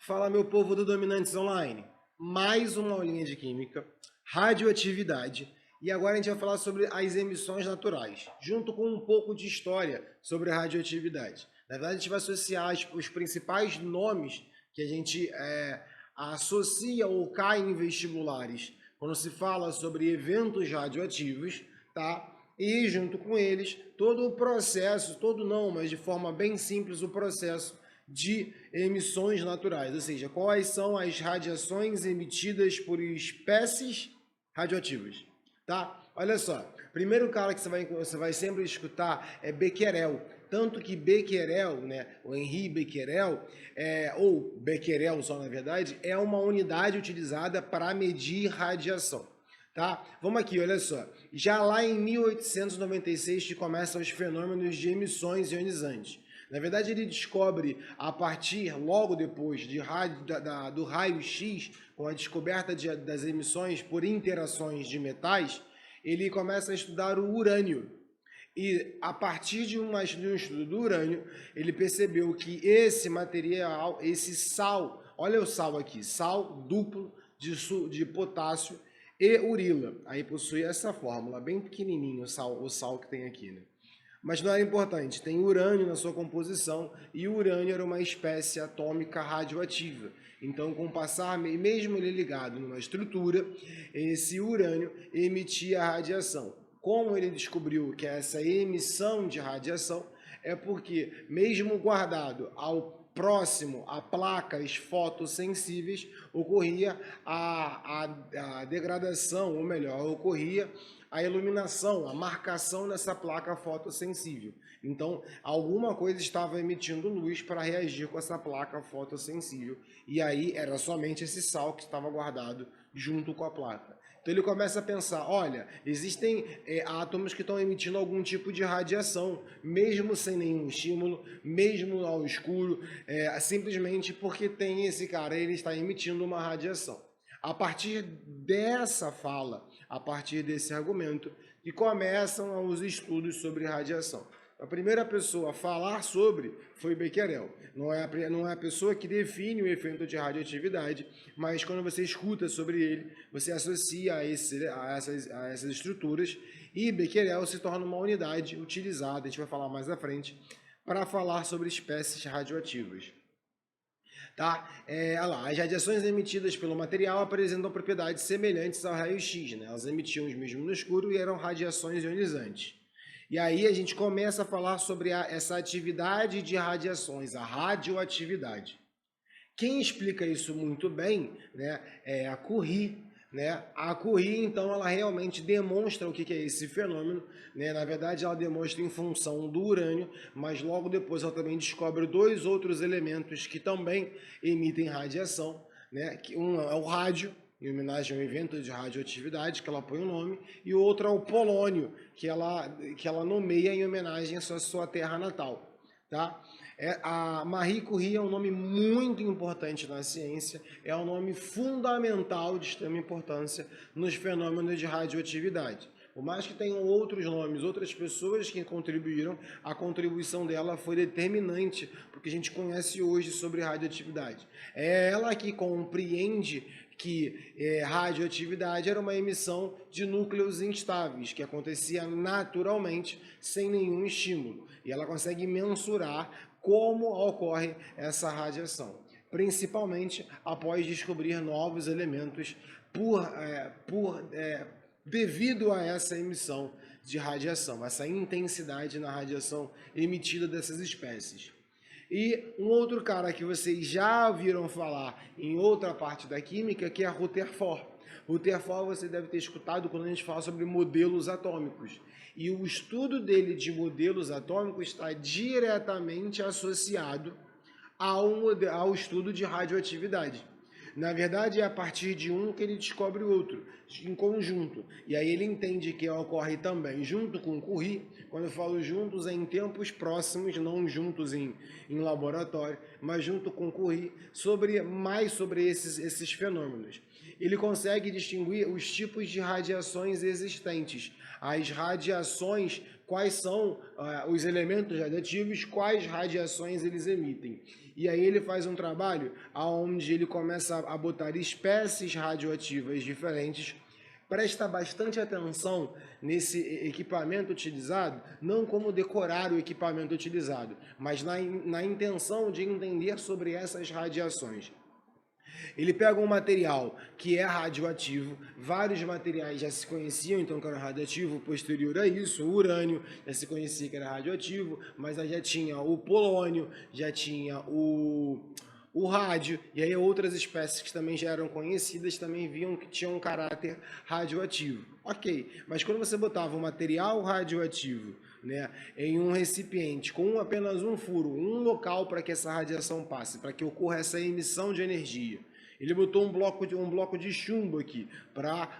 Fala, meu povo do Dominantes Online. Mais uma aulinha de química, radioatividade. E agora a gente vai falar sobre as emissões naturais, junto com um pouco de história sobre a radioatividade. Na verdade, a gente vai associar os principais nomes que a gente associa ou cai em vestibulares quando se fala sobre eventos radioativos, tá? E junto com eles, todo o processo, todo não, mas de forma bem simples, o processo de emissões naturais, ou seja, quais são as radiações emitidas por espécies radioativas, tá? Olha só, primeiro cara que você vai sempre escutar é Becquerel, tanto que Becquerel, né, o Henri Becquerel, ou Becquerel só na verdade, é uma unidade utilizada para medir radiação. Tá? Vamos aqui, olha só. Já lá em 1896 que começam os fenômenos de emissões ionizantes. Na verdade, ele descobre, a partir, logo depois, do raio-x, com a descoberta das emissões por interações de metais, ele começa a estudar o urânio. E a partir de um estudo do urânio, ele percebeu que esse material, esse sal, olha o sal aqui, sal duplo de potássio e urila. Aí possui essa fórmula, bem pequenininho o sal que tem aqui, né? Mas não era importante, tem urânio na sua composição e o urânio era uma espécie atômica radioativa. Então, com o passar, mesmo ele ligado numa estrutura, esse urânio emitia radiação. Como ele descobriu que essa emissão de radiação é porque, mesmo guardado ao próximo a placas fotossensíveis, ocorria a degradação, ou melhor, ocorria a iluminação, a marcação nessa placa fotossensível. Então, alguma coisa estava emitindo luz para reagir com essa placa fotossensível. E aí era somente esse sal que estava guardado junto com a placa. Então ele começa a pensar, olha, existem átomos que estão emitindo algum tipo de radiação, mesmo sem nenhum estímulo, mesmo ao escuro, simplesmente porque tem esse cara, ele está emitindo uma radiação. A partir dessa fala, a partir desse argumento, que começam os estudos sobre radiação. A primeira pessoa a falar sobre foi Becquerel. Não é a pessoa que define o efeito de radioatividade, mas quando você escuta sobre ele, você associa a essas estruturas e Becquerel se torna uma unidade utilizada, a gente vai falar mais à frente, para falar sobre espécies radioativas. Tá? Olha lá, as radiações emitidas pelo material apresentam propriedades semelhantes ao raio-x, né? Elas emitiam mesmo no escuro e eram radiações ionizantes. E aí a gente começa a falar sobre essa atividade de radiações, a radioatividade. Quem explica isso muito bem, né, é a Curie. Né? A Curie, então, ela realmente demonstra o que é esse fenômeno. Né? Na verdade, ela demonstra em função do urânio, mas logo depois ela também descobre dois outros elementos que também emitem radiação. Né? Um é o rádio, em homenagem ao evento de radioatividade, que ela põe o nome, e o outro é o polônio, que ela nomeia em homenagem à sua terra natal. Tá? A Marie Curie é um nome muito importante na ciência, é um nome fundamental de extrema importância nos fenômenos de radioatividade. Por mais que tenham outros nomes, outras pessoas que contribuíram, a contribuição dela foi determinante para o que a gente conhece hoje sobre radioatividade. É ela que compreende que radioatividade era uma emissão de núcleos instáveis, que acontecia naturalmente, sem nenhum estímulo. E ela consegue mensurar como ocorre essa radiação, principalmente após descobrir novos elementos devido a essa emissão de radiação, essa intensidade na radiação emitida dessas espécies. E um outro cara que vocês já ouviram falar em outra parte da química, que é Rutherford. Rutherford você deve ter escutado quando a gente fala sobre modelos atômicos. E o estudo dele de modelos atômicos está diretamente associado ao estudo de radioatividade. Na verdade, é a partir de um que ele descobre o outro, em conjunto. E aí ele entende que ocorre também junto com o Curie. Quando eu falo juntos, é em tempos próximos, não juntos em laboratório, mas junto com o Curie, mais sobre esses fenômenos. Ele consegue distinguir os tipos de radiações existentes. As radiações quais são os elementos radioativos, quais radiações eles emitem. E aí ele faz um trabalho onde ele começa a botar espécies radioativas diferentes. Presta bastante atenção nesse equipamento utilizado, não como decorar o equipamento utilizado, mas na intenção de entender sobre essas radiações. Ele pega um material que é radioativo, vários materiais já se conheciam então que era radioativo, posterior a isso, o urânio já se conhecia que era radioativo, mas já tinha o polônio, já tinha o rádio, e aí outras espécies que também já eram conhecidas também viam que tinham um caráter radioativo. Ok, mas quando você botava um material radioativo, né, em um recipiente com apenas um furo, um local para que essa radiação passe, para que ocorra essa emissão de energia, ele botou um bloco de chumbo aqui,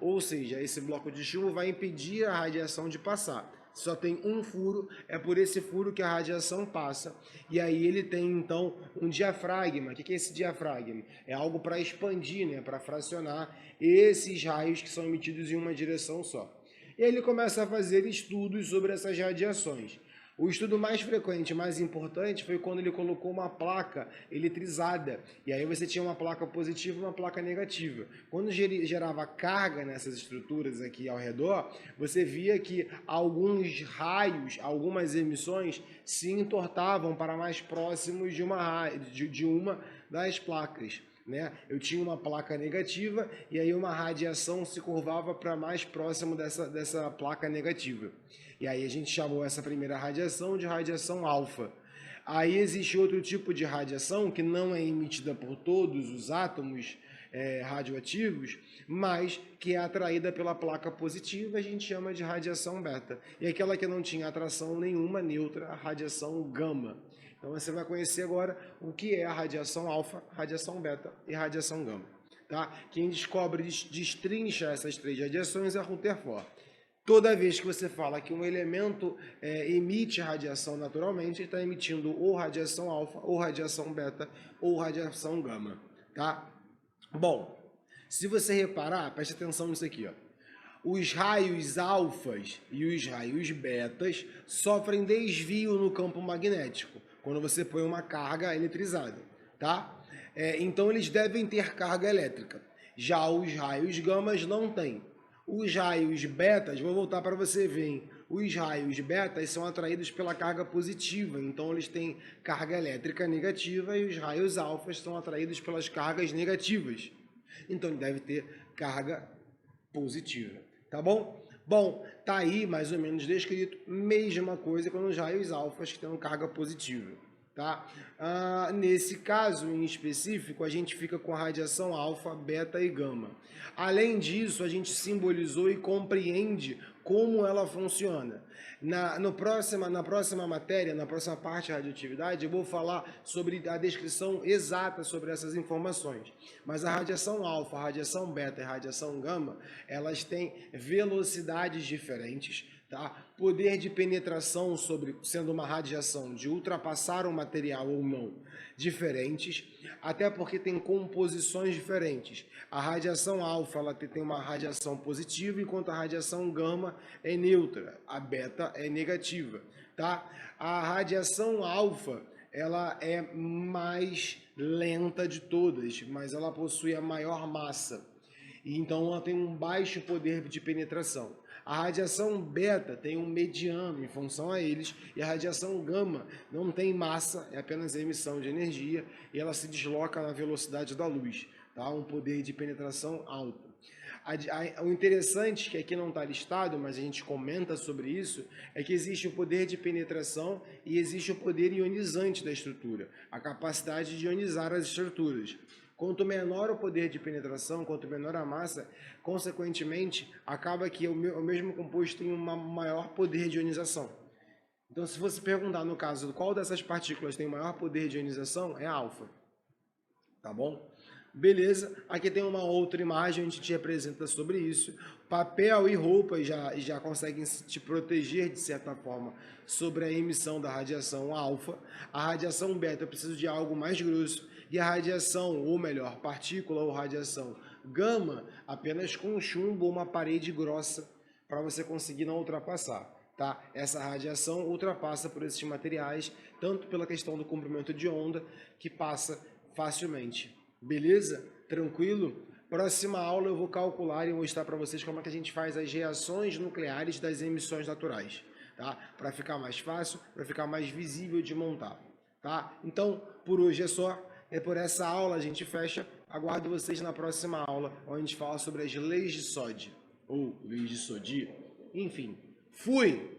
ou seja, esse bloco de chumbo vai impedir a radiação de passar. Só tem um furo, é por esse furo que a radiação passa. E aí ele tem então um diafragma. O que é esse diafragma? É algo para expandir, né, para fracionar esses raios que são emitidos em uma direção só. E aí ele começa a fazer estudos sobre essas radiações. O estudo mais frequente, mais importante, foi quando ele colocou uma placa eletrizada. E aí você tinha uma placa positiva e uma placa negativa. Quando gerava carga nessas estruturas aqui ao redor, você via que alguns raios, algumas emissões, se entortavam para mais próximos de uma das placas. Né? Eu tinha uma placa negativa e aí uma radiação se curvava para mais próximo dessa placa negativa. E aí a gente chamou essa primeira radiação de radiação alfa. Aí existe outro tipo de radiação que não é emitida por todos os átomos radioativos, mas que é atraída pela placa positiva, a gente chama de radiação beta. E aquela que não tinha atração nenhuma, neutra, a radiação gama. Então você vai conhecer agora o que é a radiação alfa, radiação beta e radiação gama. Tá? Quem descobre, destrincha essas três radiações é Rutherford. Toda vez que você fala que um elemento emite radiação naturalmente, ele está emitindo ou radiação alfa, ou radiação beta, ou radiação gama. Tá? Bom, se você reparar, preste atenção nisso aqui, ó. Os raios alfas e os raios betas sofrem desvio no campo magnético, quando você põe uma carga eletrizada, tá? Então eles devem ter carga elétrica. Já os raios gamas não têm. Os raios betas, vou voltar para você ver, hein? Os raios betas são atraídos pela carga positiva, então eles têm carga elétrica negativa, e os raios alfas são atraídos pelas cargas negativas. Então ele deve ter carga positiva, tá bom? Bom, tá aí mais ou menos descrito, mesma coisa com os raios alfas que têm carga positiva, tá? Nesse caso em específico, a gente fica com a radiação alfa, beta e gama. Além disso, a gente simbolizou e compreende como ela funciona. Na próxima matéria, na próxima parte de radioatividade, eu vou falar sobre a descrição exata sobre essas informações. Mas a radiação alfa, a radiação beta e a radiação gama, elas têm velocidades diferentes, tá? Poder de penetração sendo uma radiação de ultrapassar um material ou não, diferentes, até porque tem composições diferentes. A radiação alfa ela tem uma radiação positiva, enquanto a radiação gama é neutra, a beta é negativa, tá? A radiação alfa ela é mais lenta de todas, mas ela possui a maior massa, e então ela tem um baixo poder de penetração. A radiação beta tem um mediano em função a eles, e a radiação gama não tem massa, é apenas a emissão de energia, e ela se desloca na velocidade da luz, tá? Um poder de penetração alto. O interessante, que aqui não está listado, mas a gente comenta sobre isso, é que existe o poder de penetração e existe o poder ionizante da estrutura, a capacidade de ionizar as estruturas. Quanto menor o poder de penetração, quanto menor a massa, consequentemente, acaba que o mesmo composto tem um maior poder de ionização. Então, se você perguntar, no caso, qual dessas partículas tem o maior poder de ionização, é a alfa. Tá bom? Beleza, aqui tem uma outra imagem, a gente te apresenta sobre isso. Papel e roupas já conseguem te proteger, de certa forma, sobre a emissão da radiação alfa. A radiação beta eu preciso de algo mais grosso. E a radiação, ou melhor, partícula ou radiação gama, apenas com chumbo ou uma parede grossa para você conseguir não ultrapassar. tá? Essa radiação ultrapassa por esses materiais, tanto pela questão do comprimento de onda, que passa facilmente. Beleza? Tranquilo? Próxima aula eu vou calcular e mostrar para vocês como é que a gente faz as reações nucleares das emissões naturais, tá? Para ficar mais fácil, para ficar mais visível de montar, tá? Então, por hoje é só. Por essa aula a gente fecha. Aguardo vocês na próxima aula, onde a gente fala sobre as leis de Soddy, ou leis de Soddy. Enfim, fui!